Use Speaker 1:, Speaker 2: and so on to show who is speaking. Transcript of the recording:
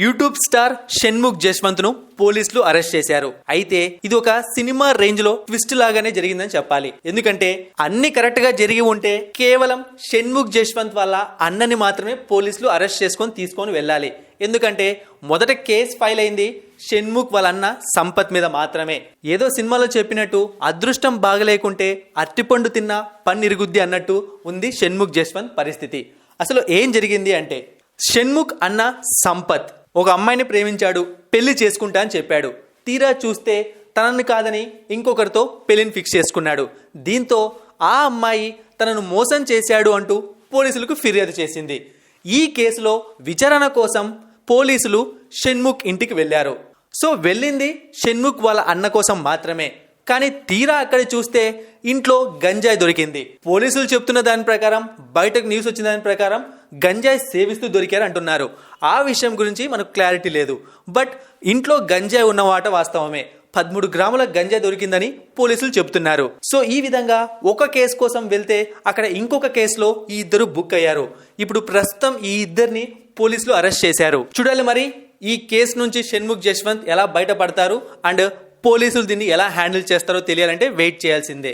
Speaker 1: YouTube star Shanmukh Jaswanth ను పోలీసులు arrest చేశారు. అయితే ఇది ఒక సినిమా రేంజ్ లో ట్విస్ట్ లాగానే జరిగిందని చెప్పాలి. ఎందుకంటే అన్ని కరెక్ట్ గా జరిగి ఉంటే కేవలం షణ్ముఖ్ జశ్వంత్ వాళ్ళ అన్నని మాత్రమే పోలీసులు అరెస్ట్ తీసుకొని వెళ్ళాలి. ఎందుకంటే మొదట కేసు ఫైల్ అయింది షణ్ముఖ్ వాళ్ళ అన్న సంపత్ మీద మాత్రమే. ఏదో సినిమాలో చెప్పినట్టు అదృష్టం బాగలేకుంటే అరటిపండు తిన్నా పన్నిరుగుద్ది అన్నట్టు ఉంది షణ్ముఖ్ జశ్వంత్ పరిస్థితి. అసలు ఏం జరిగింది అంటే, షణ్ముఖ్ అన్న సంపత్ ఒక అమ్మాయిని ప్రేమించాడు, పెళ్లి చేసుకుంటా అని చెప్పాడు. తీరా చూస్తే తనని కాదని ఇంకొకరితో పెళ్లిని ఫిక్స్ చేసుకున్నాడు. దీంతో ఆ అమ్మాయి తనను మోసం చేశాడు అంటూ పోలీసులకు ఫిర్యాదు చేసింది. ఈ కేసులో విచారణ కోసం పోలీసులు షణ్ముఖ్ ఇంటికి వెళ్ళారు. సో వెళ్ళింది షణ్ముఖ్ వాళ్ళ అన్న కోసం మాత్రమే. కానీ తీరా అక్కడ చూస్తే ఇంట్లో గంజాయి దొరికింది. పోలీసులు చెప్తున్న దాని ప్రకారం, బయటకు న్యూస్ వచ్చిన దాని ప్రకారం గంజాయి సేవిస్తూ దొరికారు అంటున్నారు. ఆ విషయం గురించి మనకు క్లారిటీ లేదు. బట్ ఇంట్లో గంజాయి ఉన్నమాట వాస్తవమే. 13 గ్రాముల గంజాయి దొరికిందని పోలీసులు చెప్తున్నారు. సో ఈ విధంగా ఒక కేసు కోసం వెళ్తే అక్కడ ఇంకొక కేసులో ఈ ఇద్దరు బుక్ అయ్యారు. ఇప్పుడు ప్రస్తుతం ఈ ఇద్దరిని పోలీసులు అరెస్ట్ చేశారు. చూడాలి మరి ఈ కేసు నుంచి షణ్ముఖ్ జశ్వంత్ ఎలా బయటపడతారు అండ్ పోలీసులు దీన్ని ఎలా హ్యాండిల్ చేస్తారో తెలియాలంటే వెయిట్ చేయాల్సిందే.